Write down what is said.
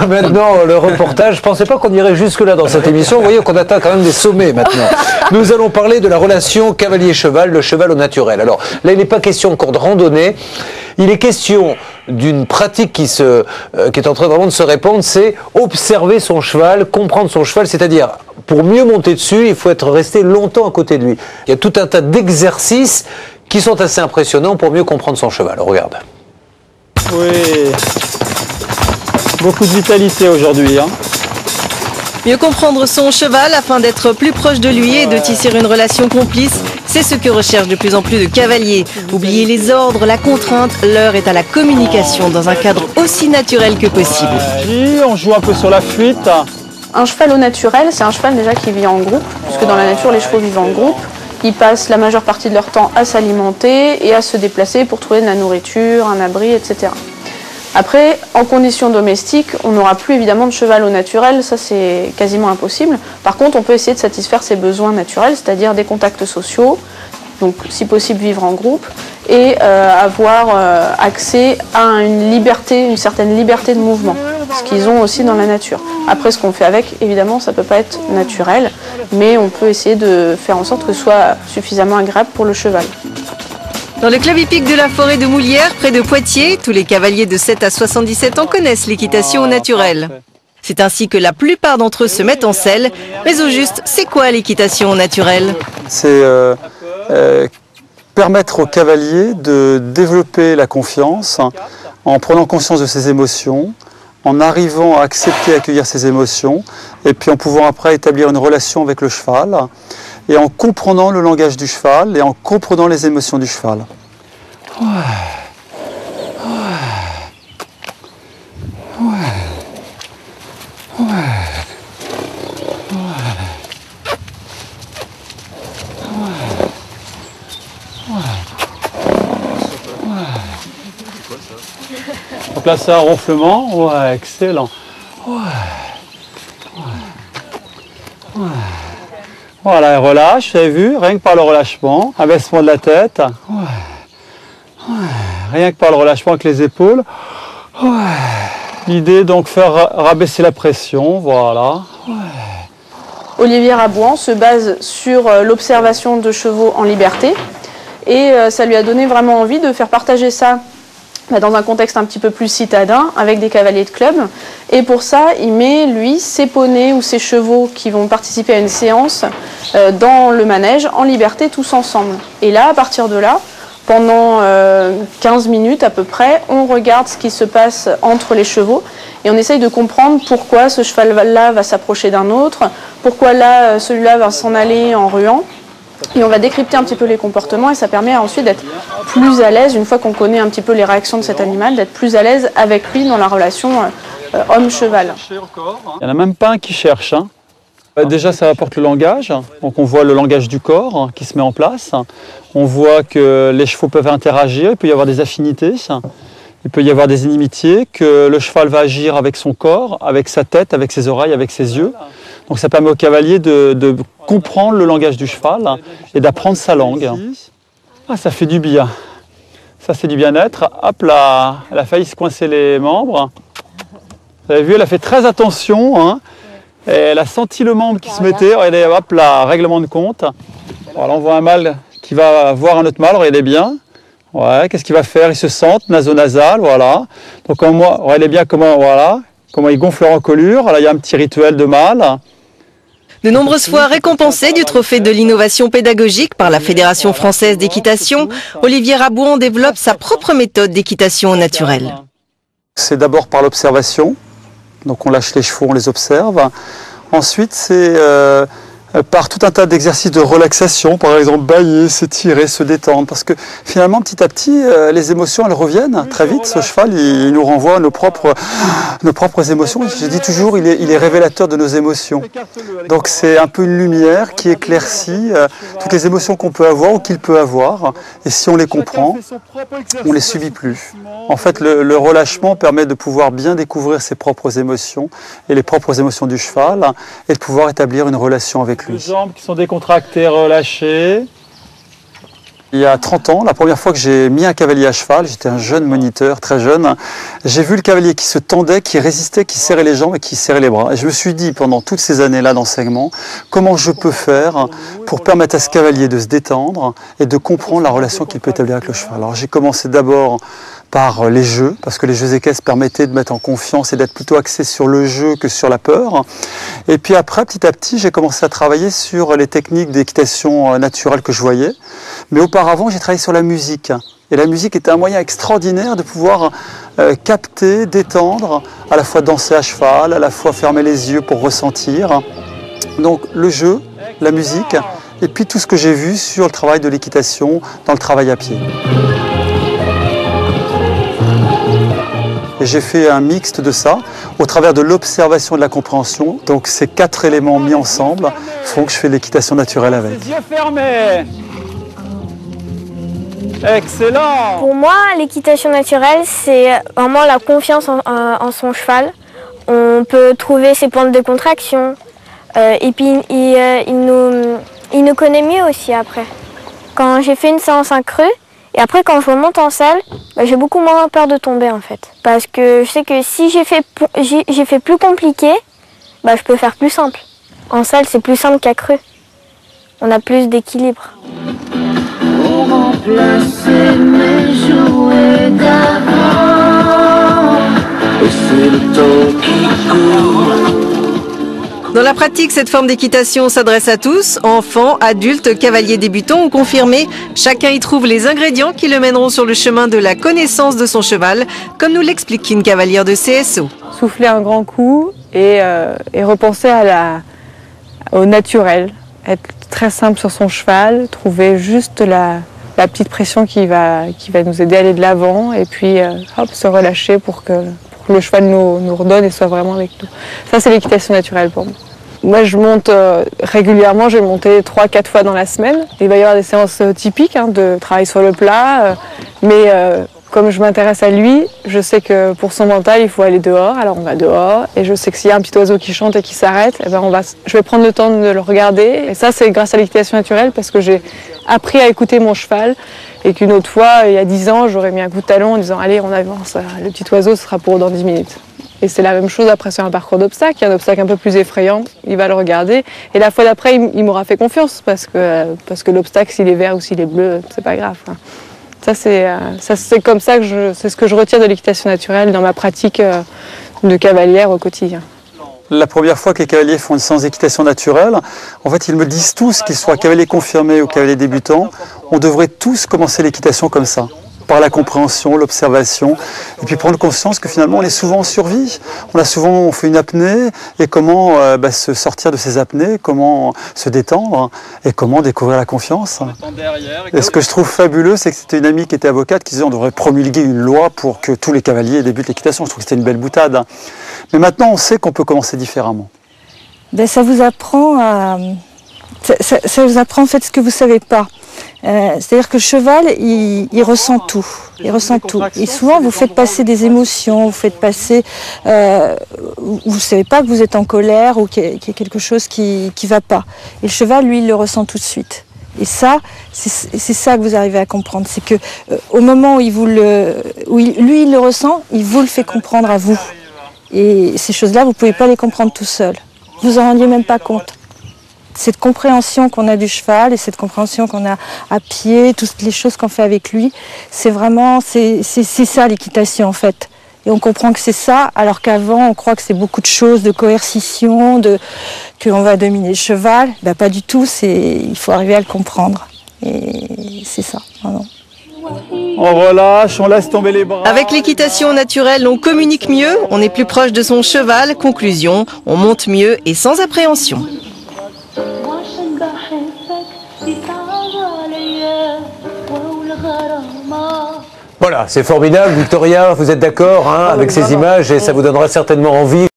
Maintenant, le reportage, je ne pensais pas qu'on irait jusque-là dans cette émission. Vous voyez qu'on atteint quand même des sommets maintenant. Nous allons parler de la relation cavalier-cheval, le cheval au naturel. Alors là, il n'est pas question encore de randonnée. Il est question d'une pratique qui est en train vraiment de se répandre, c'est observer son cheval, comprendre son cheval, c'est-à-dire pour mieux monter dessus, il faut être resté longtemps à côté de lui. Il y a tout un tas d'exercices qui sont assez impressionnants pour mieux comprendre son cheval. Regarde. Oui, beaucoup de vitalité aujourd'hui. Mieux comprendre son cheval afin d'être plus proche de lui et de tisser une relation complice, c'est ce que recherchent de plus en plus de cavaliers. Oubliez les ordres, la contrainte, l'heure est à la communication dans un cadre aussi naturel que possible. On joue un peu sur la fuite. Un cheval au naturel, c'est un cheval déjà qui vit en groupe, puisque dans la nature, les chevaux vivent en groupe. Ils passent la majeure partie de leur temps à s'alimenter et à se déplacer pour trouver de la nourriture, un abri, etc. Après, en conditions domestiques, on n'aura plus évidemment de cheval au naturel, ça c'est quasiment impossible. Par contre, on peut essayer de satisfaire ses besoins naturels, c'est-à-dire des contacts sociaux, donc si possible vivre en groupe, et avoir accès à une certaine liberté de mouvement, ce qu'ils ont aussi dans la nature. Après, ce qu'on fait avec, évidemment, ça ne peut pas être naturel, mais on peut essayer de faire en sorte que ce soit suffisamment agréable pour le cheval. Dans le club hippique de la forêt de Moulières, près de Poitiers, tous les cavaliers de 7 à 77 ans connaissent l'équitation au naturel. C'est ainsi que la plupart d'entre eux se mettent en selle. Mais au juste, c'est quoi l'équitation au naturel? C'est permettre aux cavaliers de développer la confiance en prenant conscience de ses émotions, en arrivant à accepter et accueillir ses émotions, et puis en pouvant après établir une relation avec le cheval, et en comprenant le langage du cheval, et en comprenant les émotions du cheval. Ouais. Ouais. Ouais. Ouais. Donc là, c'est un ronflement. Ouais, excellent. Ouais. Ouais. Ouais. Voilà, elle relâche, vous avez vu, rien que par le relâchement, abaissement de la tête. Ouais. Ouais. Rien que par le relâchement avec les épaules. Ouais. L'idée donc faire rabaisser la pression, voilà. Ouais. Olivier Rabouan se base sur l'observation de chevaux en liberté et ça lui a donné vraiment envie de faire partager ça dans un contexte un petit peu plus citadin avec des cavaliers de club. Et pour ça, il met, lui, ses poneys ou ses chevaux qui vont participer à une séance dans le manège en liberté tous ensemble. Et là, à partir de là, pendant 15 minutes à peu près, on regarde ce qui se passe entre les chevaux et on essaye de comprendre pourquoi ce cheval-là va s'approcher d'un autre, pourquoi là, celui-là va s'en aller en ruant. Et on va décrypter un petit peu les comportements et ça permet ensuite d'être plus à l'aise, une fois qu'on connaît un petit peu les réactions de cet animal, d'être plus à l'aise avec lui dans la relation homme-cheval. Il n'y en a même pas un qui cherche. Déjà, ça apporte le langage. Donc on voit le langage du corps qui se met en place. On voit que les chevaux peuvent interagir, il peut y avoir des affinités, il peut y avoir des inimitiés, que le cheval va agir avec son corps, avec sa tête, avec ses oreilles, avec ses yeux. Donc ça permet au cavalier de comprendre le langage du cheval et d'apprendre sa langue. Ah, ça fait du bien. Ça, c'est du bien-être. Hop là, elle a failli se coincer les membres. Vous avez vu, elle a fait très attention. Hein. Et elle a senti le membre qui se mettait. Regardez, hop là, règlement de compte. Voilà, on voit un mâle qui va voir un autre mâle. Regardez bien. Ouais, qu'est-ce qu'il va faire? Il se sente naso-nasal, voilà. Donc regardez bien comment il gonfle leur encolure. Là, il y a un petit rituel de mâle. De nombreuses fois récompensé du trophée de l'innovation pédagogique par la Fédération française d'équitation, Olivier Rabouan développe sa propre méthode d'équitation au naturel. C'est d'abord par l'observation. Donc on lâche les chevaux, on les observe. Ensuite, c'est par tout un tas d'exercices de relaxation, par exemple bâiller, s'étirer, se détendre, parce que finalement petit à petit les émotions elles reviennent très vite. Ce cheval il nous renvoie nos propres émotions. Je dis toujours il est révélateur de nos émotions. Donc c'est un peu une lumière qui éclaircit toutes les émotions qu'on peut avoir ou qu'il peut avoir, et si on les comprend, on les subit plus. En fait le relâchement permet de pouvoir bien découvrir ses propres émotions et les propres émotions du cheval et de pouvoir établir une relation avec lui. Les jambes qui sont décontractées, relâchées. Il y a 30 ans, la première fois que j'ai mis un cavalier à cheval, j'étais un jeune moniteur, très jeune, j'ai vu le cavalier qui se tendait, qui résistait, qui serrait les jambes et qui serrait les bras. Et je me suis dit, pendant toutes ces années-là d'enseignement, comment je peux faire pour permettre à ce cavalier de se détendre et de comprendre la relation qu'il peut établir avec le cheval. Alors j'ai commencé d'abord par les jeux, parce que les jeux équestres permettaient de mettre en confiance et d'être plutôt axé sur le jeu que sur la peur. Et puis après, petit à petit, j'ai commencé à travailler sur les techniques d'équitation naturelle que je voyais. Mais auparavant, j'ai travaillé sur la musique. Et la musique était un moyen extraordinaire de pouvoir capter, détendre, à la fois danser à cheval, à la fois fermer les yeux pour ressentir. Donc le jeu, la musique, et puis tout ce que j'ai vu sur le travail de l'équitation, dans le travail à pied. Et j'ai fait un mixte de ça au travers de l'observation et de la compréhension. Donc ces 4 éléments mis ensemble font que je fais de l'équitation naturelle avec. Les yeux fermés. Excellent. Pour moi, l'équitation naturelle, c'est vraiment la confiance en son cheval. On peut trouver ses points de décontraction. Et puis, il nous connaît mieux aussi après. Quand j'ai fait une séance accrue, et après, quand je remonte en salle, j'ai beaucoup moins peur de tomber en fait. Parce que je sais que si j'ai fait plus compliqué, je peux faire plus simple. En salle, c'est plus simple qu'accru. On a plus d'équilibre. Pour remplacer mes jouets d'avant, et c'est le temps qui court. Dans la pratique, cette forme d'équitation s'adresse à tous, enfants, adultes, cavaliers débutants ou confirmés. Chacun y trouve les ingrédients qui le mèneront sur le chemin de la connaissance de son cheval, comme nous l'explique une cavalière de CSO. Souffler un grand coup et repenser au naturel. Être très simple sur son cheval, trouver juste la petite pression qui va nous aider à aller de l'avant et puis se relâcher pour que le cheval nous redonne et soit vraiment avec nous. Ça, c'est l'équitation naturelle pour moi. Moi, je monte régulièrement, je vais monter 3-4 fois dans la semaine. Il va y avoir des séances typiques de travail sur le plat, mais comme je m'intéresse à lui, je sais que pour son mental, il faut aller dehors, alors on va dehors. Et je sais que s'il y a un petit oiseau qui chante et qui s'arrête, je vais prendre le temps de le regarder. Et ça, c'est grâce à l'équitation naturelle parce que j'ai appris à écouter mon cheval. Et qu'une autre fois, il y a 10 ans, j'aurais mis un coup de talon en disant « Allez, on avance, le petit oiseau, ce sera pour dans 10 minutes ». Et c'est la même chose après sur un parcours d'obstacles. Il y a un obstacle un peu plus effrayant, il va le regarder. Et la fois d'après, il m'aura fait confiance parce que l'obstacle, s'il est vert ou s'il est bleu, c'est pas grave. Ça, c'est comme ça que c'est ce que je retiens de l'équitation naturelle dans ma pratique de cavalière au quotidien. La première fois que les cavaliers font une séance d'équitation naturelle, en fait, ils me disent tous, qu'ils soient cavaliers confirmés ou cavaliers débutants, on devrait tous commencer l'équitation comme ça, par la compréhension, l'observation, et puis prendre conscience que finalement, on est souvent en survie. On fait une apnée, et comment se sortir de ces apnées, comment se détendre, et comment découvrir la confiance. Et ce que je trouve fabuleux, c'est que c'était une amie qui était avocate qui disait on devrait promulguer une loi pour que tous les cavaliers débutent l'équitation. Je trouve que c'était une belle boutade. Mais maintenant, on sait qu'on peut commencer différemment. Ça vous apprend ça vous apprend en fait ce que vous ne savez pas. C'est-à-dire que le cheval, il ressent tout. Il ressent tout. Et souvent, vous faites passer des émotions, vous faites passer... vous ne savez pas que vous êtes en colère ou qu'il y a quelque chose qui ne va pas. Et le cheval, lui, il le ressent tout de suite. Et ça, c'est ça que vous arrivez à comprendre. C'est que au moment où lui, il le ressent, il vous le fait comprendre à vous. Et ces choses-là, vous ne pouvez pas les comprendre tout seul. Vous en rendiez même pas compte. Cette compréhension qu'on a du cheval et cette compréhension qu'on a à pied, toutes les choses qu'on fait avec lui, c'est vraiment, c'est ça l'équitation en fait. Et on comprend que c'est ça, alors qu'avant on croit que c'est beaucoup de choses, de coercition, qu'on va dominer le cheval. Pas du tout, il faut arriver à le comprendre. Et c'est ça, vraiment. On relâche, on laisse tomber les bras. Avec l'équitation naturelle, on communique mieux, on est plus proche de son cheval. Conclusion, on monte mieux et sans appréhension. Voilà, c'est formidable. Victoria, vous êtes d'accord avec ces images et ça vous donnera certainement envie.